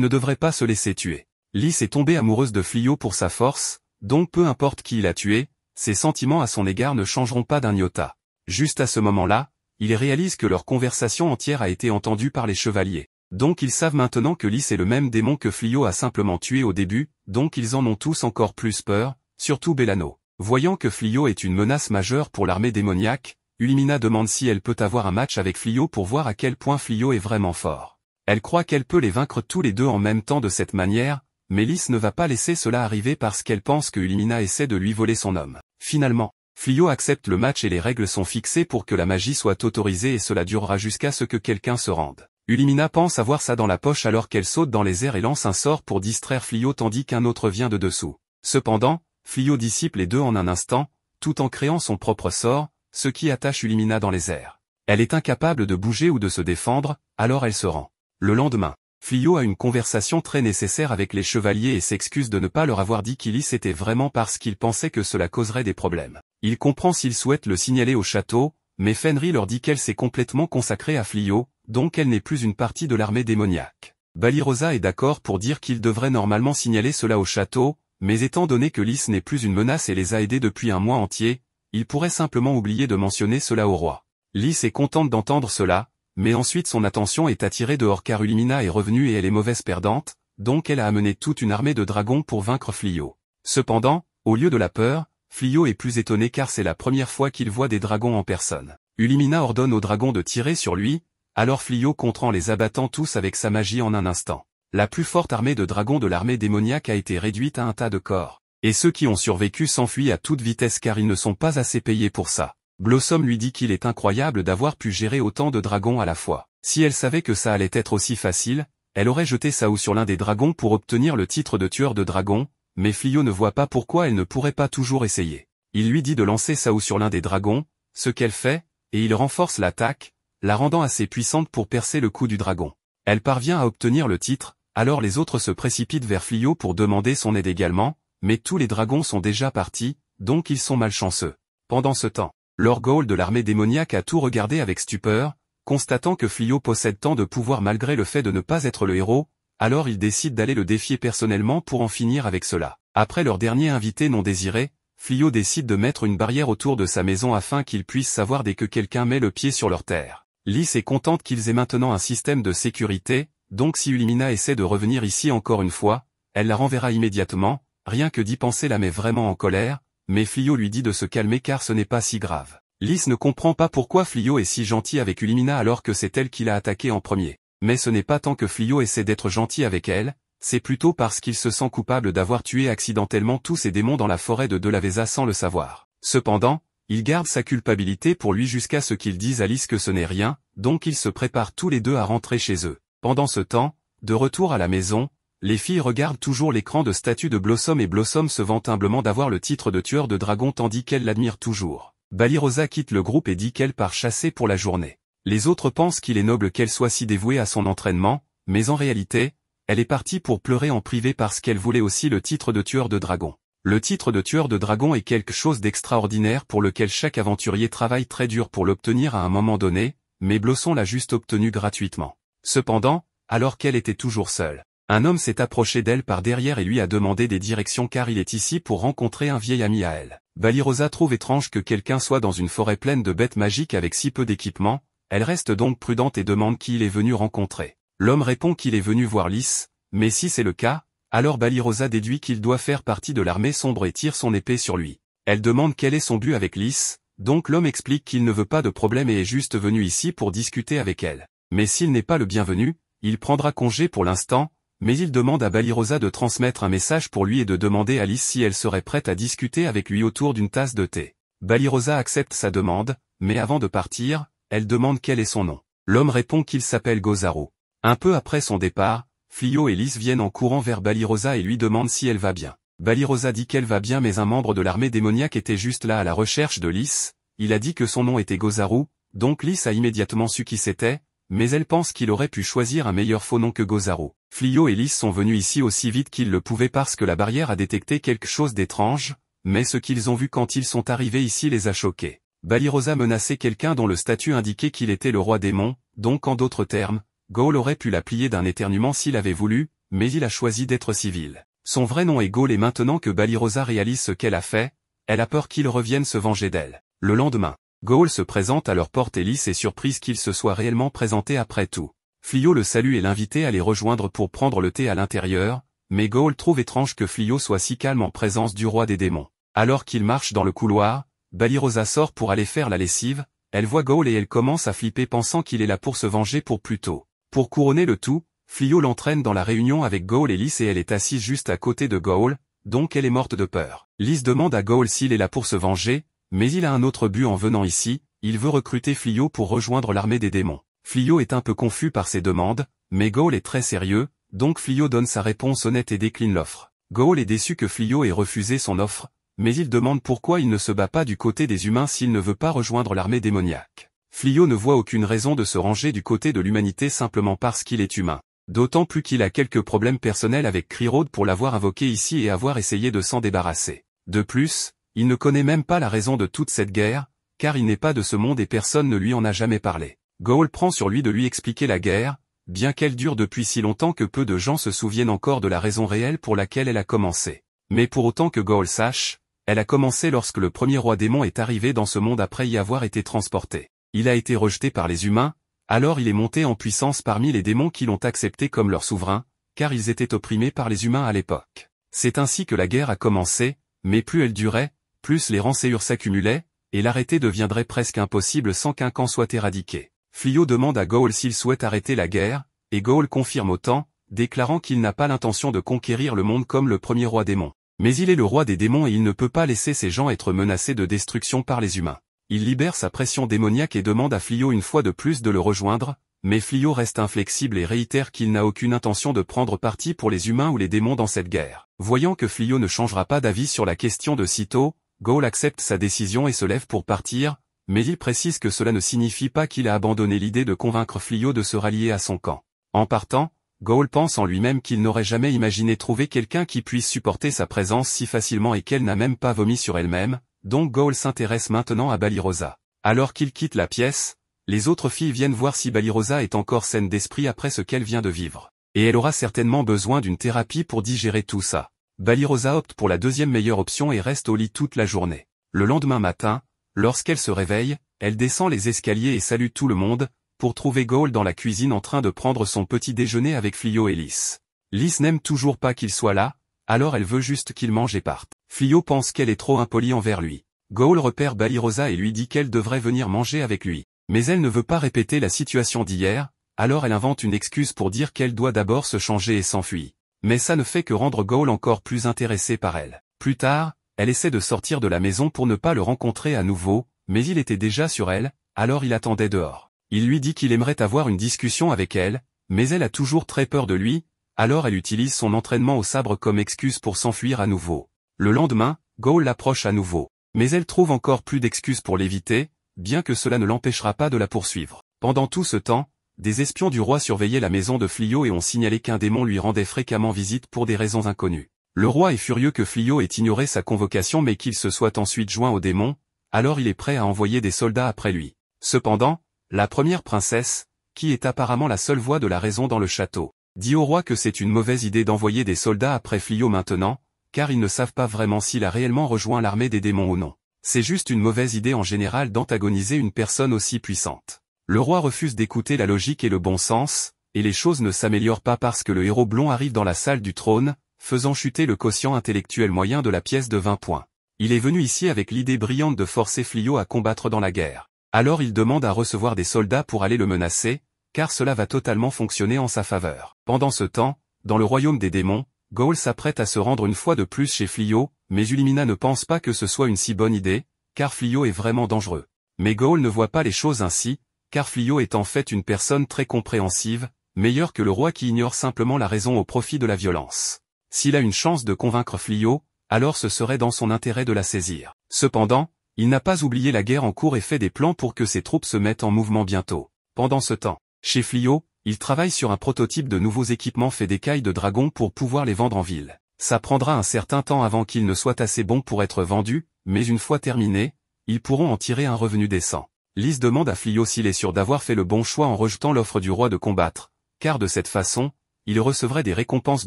ne devrait pas se laisser tuer. Lys est tombée amoureuse de Flyo pour sa force, donc peu importe qui l'a tué, ses sentiments à son égard ne changeront pas d'un iota. Juste à ce moment-là, ils réalisent que leur conversation entière a été entendue par les chevaliers. Donc ils savent maintenant que Lys est le même démon que Flyo a simplement tué au début, donc ils en ont tous encore plus peur, surtout Bellano. Voyant que Flyo est une menace majeure pour l'armée démoniaque, Ulimina demande si elle peut avoir un match avec Flyo pour voir à quel point Flyo est vraiment fort. Elle croit qu'elle peut les vaincre tous les deux en même temps de cette manière, mais Lys ne va pas laisser cela arriver parce qu'elle pense que Ulimina essaie de lui voler son homme. Finalement, Flyo accepte le match et les règles sont fixées pour que la magie soit autorisée et cela durera jusqu'à ce que quelqu'un se rende. Ulimina pense avoir ça dans la poche alors qu'elle saute dans les airs et lance un sort pour distraire Flyo tandis qu'un autre vient de dessous. Cependant, Flyo dissipe les deux en un instant, tout en créant son propre sort, ce qui attache Ulimina dans les airs. Elle est incapable de bouger ou de se défendre, alors elle se rend. Le lendemain, Flyo a une conversation très nécessaire avec les chevaliers et s'excuse de ne pas leur avoir dit qu'Lys était vraiment parce qu'il pensait que cela causerait des problèmes. Il comprend s'ils souhaitent le signaler au château, mais Fenrir leur dit qu'elle s'est complètement consacrée à Flyo, donc elle n'est plus une partie de l'armée démoniaque. Balirosa est d'accord pour dire qu'il devrait normalement signaler cela au château, mais étant donné que Lys n'est plus une menace et les a aidés depuis un mois entier, il pourrait simplement oublier de mentionner cela au roi. Lys est contente d'entendre cela, mais ensuite son attention est attirée dehors car Ulimina est revenue et elle est mauvaise perdante, donc elle a amené toute une armée de dragons pour vaincre Flyo. Cependant, au lieu de la peur, Flyo est plus étonné car c'est la première fois qu'il voit des dragons en personne. Ulimina ordonne aux dragons de tirer sur lui, alors Flyo contre en les abattant tous avec sa magie en un instant. La plus forte armée de dragons de l'armée démoniaque a été réduite à un tas de corps. Et ceux qui ont survécu s'enfuient à toute vitesse car ils ne sont pas assez payés pour ça. Blossom lui dit qu'il est incroyable d'avoir pu gérer autant de dragons à la fois. Si elle savait que ça allait être aussi facile, elle aurait jeté Sao sur l'un des dragons pour obtenir le titre de tueur de dragons, mais Flyo ne voit pas pourquoi elle ne pourrait pas toujours essayer. Il lui dit de lancer Sao sur l'un des dragons, ce qu'elle fait, et il renforce l'attaque, la rendant assez puissante pour percer le cou du dragon. Elle parvient à obtenir le titre, alors les autres se précipitent vers Flyo pour demander son aide également, mais tous les dragons sont déjà partis, donc ils sont malchanceux. Pendant ce temps, Lord Gaul de l'armée démoniaque a tout regardé avec stupeur, constatant que Flyo possède tant de pouvoir malgré le fait de ne pas être le héros, alors il décide d'aller le défier personnellement pour en finir avec cela. Après leur dernier invité non désiré, Flyo décide de mettre une barrière autour de sa maison afin qu'ils puissent savoir dès que quelqu'un met le pied sur leur terre. Lys est contente qu'ils aient maintenant un système de sécurité, donc si Ulimina essaie de revenir ici encore une fois, elle la renverra immédiatement. Rien que d'y penser la met vraiment en colère, mais Flyo lui dit de se calmer car ce n'est pas si grave. Lys ne comprend pas pourquoi Flyo est si gentil avec Ulimina alors que c'est elle qui l'a attaqué en premier. Mais ce n'est pas tant que Flyo essaie d'être gentil avec elle, c'est plutôt parce qu'il se sent coupable d'avoir tué accidentellement tous ces démons dans la forêt de Delaveza sans le savoir. Cependant, il garde sa culpabilité pour lui jusqu'à ce qu'il dise à Lys que ce n'est rien, donc ils se préparent tous les deux à rentrer chez eux. Pendant ce temps, de retour à la maison, les filles regardent toujours l'écran de statue de Blossom et Blossom se vante humblement d'avoir le titre de tueur de dragon tandis qu'elle l'admire toujours. Balirosa quitte le groupe et dit qu'elle part chasser pour la journée. Les autres pensent qu'il est noble qu'elle soit si dévouée à son entraînement, mais en réalité, elle est partie pour pleurer en privé parce qu'elle voulait aussi le titre de tueur de dragon. Le titre de tueur de dragon est quelque chose d'extraordinaire pour lequel chaque aventurier travaille très dur pour l'obtenir à un moment donné, mais Blossom l'a juste obtenu gratuitement. Cependant, alors qu'elle était toujours seule, un homme s'est approché d'elle par derrière et lui a demandé des directions car il est ici pour rencontrer un vieil ami à elle. Balirosa trouve étrange que quelqu'un soit dans une forêt pleine de bêtes magiques avec si peu d'équipement, elle reste donc prudente et demande qui il est venu rencontrer. L'homme répond qu'il est venu voir Lys, mais si c'est le cas, alors Balirosa déduit qu'il doit faire partie de l'armée sombre et tire son épée sur lui. Elle demande quel est son but avec Lys, donc l'homme explique qu'il ne veut pas de problème et est juste venu ici pour discuter avec elle. Mais s'il n'est pas le bienvenu, il prendra congé pour l'instant, mais il demande à Balirosa de transmettre un message pour lui et de demander à Lys si elle serait prête à discuter avec lui autour d'une tasse de thé. Balirosa accepte sa demande, mais avant de partir, elle demande quel est son nom. L'homme répond qu'il s'appelle Gozaru. Un peu après son départ, Flyo et Lys viennent en courant vers Balirosa et lui demandent si elle va bien. Balirosa dit qu'elle va bien mais un membre de l'armée démoniaque était juste là à la recherche de Lys, il a dit que son nom était Gozaru, donc Lys a immédiatement su qui c'était, mais elle pense qu'il aurait pu choisir un meilleur faux nom que Gozaru. Flyo et Lys sont venus ici aussi vite qu'ils le pouvaient parce que la barrière a détecté quelque chose d'étrange, mais ce qu'ils ont vu quand ils sont arrivés ici les a choqués. Balirosa menaçait quelqu'un dont le statut indiquait qu'il était le roi démon, donc en d'autres termes, Ghoul aurait pu la plier d'un éternuement s'il avait voulu, mais il a choisi d'être civil. Son vrai nom est Ghoul et maintenant que Balirosa réalise ce qu'elle a fait, elle a peur qu'il revienne se venger d'elle. Le lendemain, Ghoul se présente à leur porte et Lys est surprise qu'il se soit réellement présenté après tout. Fléau le salue et l'invite à les rejoindre pour prendre le thé à l'intérieur, mais Ghoul trouve étrange que Fléau soit si calme en présence du roi des démons. Alors qu'il marche dans le couloir, Balirosa sort pour aller faire la lessive, elle voit Ghoul et elle commence à flipper pensant qu'il est là pour se venger pour plus tôt. Pour couronner le tout, Fléau l'entraîne dans la réunion avec Ghoul et Lys et elle est assise juste à côté de Ghoul, donc elle est morte de peur. Lys demande à Ghoul s'il est là pour se venger, mais il a un autre but en venant ici, il veut recruter Fléau pour rejoindre l'armée des démons. Fléau est un peu confus par ses demandes, mais Ghoul est très sérieux, donc Fléau donne sa réponse honnête et décline l'offre. Ghoul est déçu que Fléau ait refusé son offre, mais il demande pourquoi il ne se bat pas du côté des humains s'il ne veut pas rejoindre l'armée démoniaque. Fléau ne voit aucune raison de se ranger du côté de l'humanité simplement parce qu'il est humain. D'autant plus qu'il a quelques problèmes personnels avec Crirode pour l'avoir invoqué ici et avoir essayé de s'en débarrasser. De plus, il ne connaît même pas la raison de toute cette guerre, car il n'est pas de ce monde et personne ne lui en a jamais parlé. Ghoul prend sur lui de lui expliquer la guerre, bien qu'elle dure depuis si longtemps que peu de gens se souviennent encore de la raison réelle pour laquelle elle a commencé. Mais pour autant que Ghoul sache, elle a commencé lorsque le premier roi démon est arrivé dans ce monde après y avoir été transporté. Il a été rejeté par les humains, alors il est monté en puissance parmi les démons qui l'ont accepté comme leur souverain, car ils étaient opprimés par les humains à l'époque. C'est ainsi que la guerre a commencé, mais plus elle durait, plus les rancœurs s'accumulaient, et l'arrêter deviendrait presque impossible sans qu'un camp soit éradiqué. Fléau demande à Ghoul s'il souhaite arrêter la guerre, et Ghoul confirme autant, déclarant qu'il n'a pas l'intention de conquérir le monde comme le premier roi démon. Mais il est le roi des démons et il ne peut pas laisser ses gens être menacés de destruction par les humains. Il libère sa pression démoniaque et demande à Fléau une fois de plus de le rejoindre, mais Fléau reste inflexible et réitère qu'il n'a aucune intention de prendre parti pour les humains ou les démons dans cette guerre. Voyant que Fléau ne changera pas d'avis sur la question de sitôt, Ghoul accepte sa décision et se lève pour partir, mais il précise que cela ne signifie pas qu'il a abandonné l'idée de convaincre Fléau de se rallier à son camp. En partant, Ghoul pense en lui-même qu'il n'aurait jamais imaginé trouver quelqu'un qui puisse supporter sa présence si facilement et qu'elle n'a même pas vomi sur elle-même, donc Ghoul s'intéresse maintenant à Balirosa. Alors qu'il quitte la pièce, les autres filles viennent voir si Balirosa est encore saine d'esprit après ce qu'elle vient de vivre. Et elle aura certainement besoin d'une thérapie pour digérer tout ça. Balirosa opte pour la deuxième meilleure option et reste au lit toute la journée. Le lendemain matin, lorsqu'elle se réveille, elle descend les escaliers et salue tout le monde, pour trouver Ghoul dans la cuisine en train de prendre son petit déjeuner avec Fléau et Lys. Lys n'aime toujours pas qu'il soit là, alors elle veut juste qu'il mange et parte. Fléau pense qu'elle est trop impolie envers lui. Ghoul repère Balirosa et lui dit qu'elle devrait venir manger avec lui. Mais elle ne veut pas répéter la situation d'hier, alors elle invente une excuse pour dire qu'elle doit d'abord se changer et s'enfuit. Mais ça ne fait que rendre Ghoul encore plus intéressé par elle. Plus tard, elle essaie de sortir de la maison pour ne pas le rencontrer à nouveau, mais il était déjà sur elle, alors il attendait dehors. Il lui dit qu'il aimerait avoir une discussion avec elle, mais elle a toujours très peur de lui, alors elle utilise son entraînement au sabre comme excuse pour s'enfuir à nouveau. Le lendemain, Ghoul l'approche à nouveau. Mais elle trouve encore plus d'excuses pour l'éviter, bien que cela ne l'empêchera pas de la poursuivre. Pendant tout ce temps, des espions du roi surveillaient la maison de Fléau et ont signalé qu'un démon lui rendait fréquemment visite pour des raisons inconnues. Le roi est furieux que Fléau ait ignoré sa convocation mais qu'il se soit ensuite joint au démon, alors il est prêt à envoyer des soldats après lui. Cependant, la première princesse, qui est apparemment la seule voix de la raison dans le château, dit au roi que c'est une mauvaise idée d'envoyer des soldats après Fléau maintenant, car ils ne savent pas vraiment s'il a réellement rejoint l'armée des démons ou non. C'est juste une mauvaise idée en général d'antagoniser une personne aussi puissante. Le roi refuse d'écouter la logique et le bon sens, et les choses ne s'améliorent pas parce que le héros blond arrive dans la salle du trône, faisant chuter le quotient intellectuel moyen de la pièce de 20 points. Il est venu ici avec l'idée brillante de forcer Fléau à combattre dans la guerre. Alors il demande à recevoir des soldats pour aller le menacer, car cela va totalement fonctionner en sa faveur. Pendant ce temps, dans le royaume des démons, Ghoul s'apprête à se rendre une fois de plus chez Fléau, mais Ulimina ne pense pas que ce soit une si bonne idée, car Fléau est vraiment dangereux. Mais Ghoul ne voit pas les choses ainsi, car Fléau est en fait une personne très compréhensive, meilleure que le roi qui ignore simplement la raison au profit de la violence. S'il a une chance de convaincre Fléau, alors ce serait dans son intérêt de la saisir. Cependant, il n'a pas oublié la guerre en cours et fait des plans pour que ses troupes se mettent en mouvement bientôt. Pendant ce temps, chez Fléau, il travaille sur un prototype de nouveaux équipements faits d'écailles de dragon pour pouvoir les vendre en ville. Ça prendra un certain temps avant qu'ils ne soient assez bons pour être vendus, mais une fois terminés, ils pourront en tirer un revenu décent. Lys demande à Flyo s'il est sûr d'avoir fait le bon choix en rejetant l'offre du roi de combattre, car de cette façon, il recevrait des récompenses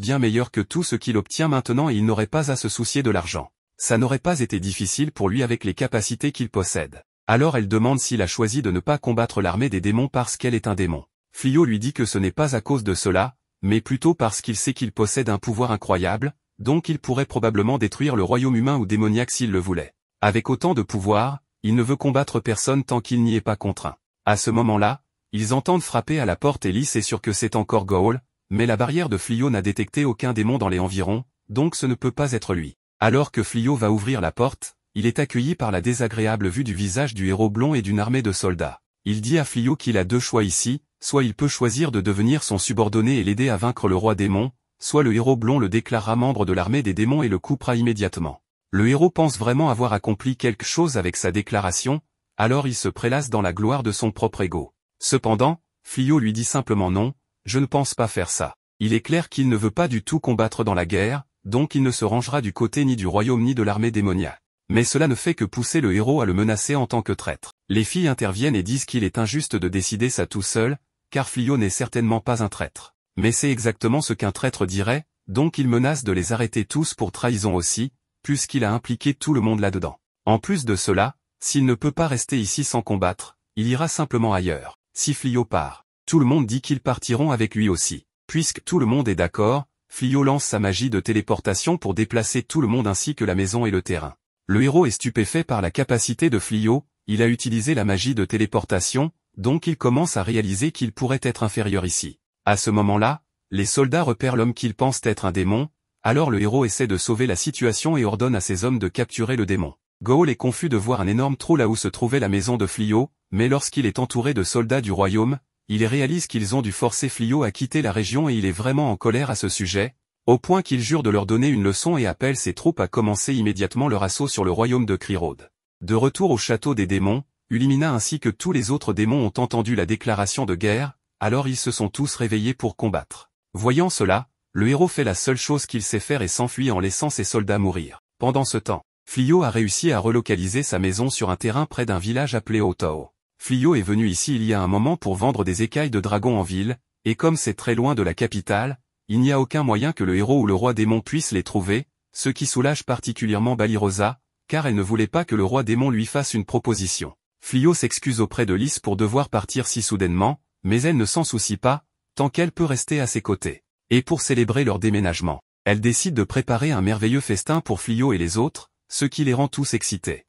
bien meilleures que tout ce qu'il obtient maintenant et il n'aurait pas à se soucier de l'argent. Ça n'aurait pas été difficile pour lui avec les capacités qu'il possède. Alors elle demande s'il a choisi de ne pas combattre l'armée des démons parce qu'elle est un démon. Flyo lui dit que ce n'est pas à cause de cela, mais plutôt parce qu'il sait qu'il possède un pouvoir incroyable, donc il pourrait probablement détruire le royaume humain ou démoniaque s'il le voulait. Avec autant de pouvoir, il ne veut combattre personne tant qu'il n'y est pas contraint. À ce moment-là, ils entendent frapper à la porte et Lys est sûr que c'est encore Goa'uld, mais la barrière de Flyo n'a détecté aucun démon dans les environs, donc ce ne peut pas être lui. Alors que Flyo va ouvrir la porte, il est accueilli par la désagréable vue du visage du héros blond et d'une armée de soldats. Il dit à Flyo qu'il a deux choix ici, soit il peut choisir de devenir son subordonné et l'aider à vaincre le roi démon, soit le héros blond le déclarera membre de l'armée des démons et le coupera immédiatement. Le héros pense vraiment avoir accompli quelque chose avec sa déclaration, alors il se prélasse dans la gloire de son propre ego. Cependant, Flyo lui dit simplement non, je ne pense pas faire ça. Il est clair qu'il ne veut pas du tout combattre dans la guerre, donc il ne se rangera du côté ni du royaume ni de l'armée démoniaque. Mais cela ne fait que pousser le héros à le menacer en tant que traître. Les filles interviennent et disent qu'il est injuste de décider ça tout seul, car Flyo n'est certainement pas un traître. Mais c'est exactement ce qu'un traître dirait, donc il menace de les arrêter tous pour trahison aussi, puisqu'il a impliqué tout le monde là-dedans. En plus de cela, s'il ne peut pas rester ici sans combattre, il ira simplement ailleurs. Si Flyo part, tout le monde dit qu'ils partiront avec lui aussi. Puisque tout le monde est d'accord, Flyo lance sa magie de téléportation pour déplacer tout le monde ainsi que la maison et le terrain. Le héros est stupéfait par la capacité de Flyo, il a utilisé la magie de téléportation, donc il commence à réaliser qu'il pourrait être inférieur ici. À ce moment-là, les soldats repèrent l'homme qu'ils pensent être un démon, alors le héros essaie de sauver la situation et ordonne à ses hommes de capturer le démon. Goa'uld est confus de voir un énorme trou là où se trouvait la maison de Flyo, mais lorsqu'il est entouré de soldats du royaume, il réalise qu'ils ont dû forcer Flyo à quitter la région et il est vraiment en colère à ce sujet, au point qu'il jure de leur donner une leçon et appelle ses troupes à commencer immédiatement leur assaut sur le royaume de Crirod. De retour au château des démons, Ulimina ainsi que tous les autres démons ont entendu la déclaration de guerre, alors ils se sont tous réveillés pour combattre. Voyant cela, le héros fait la seule chose qu'il sait faire et s'enfuit en laissant ses soldats mourir. Pendant ce temps, Flyo a réussi à relocaliser sa maison sur un terrain près d'un village appelé Otao. Flyo est venu ici il y a un moment pour vendre des écailles de dragon en ville, et comme c'est très loin de la capitale, il n'y a aucun moyen que le héros ou le roi démon puisse les trouver, ce qui soulage particulièrement Balirosa, car elle ne voulait pas que le roi démon lui fasse une proposition. Flyo s'excuse auprès de Lys pour devoir partir si soudainement, mais elle ne s'en soucie pas, tant qu'elle peut rester à ses côtés. Et pour célébrer leur déménagement, elle décide de préparer un merveilleux festin pour Flyo et les autres, ce qui les rend tous excités.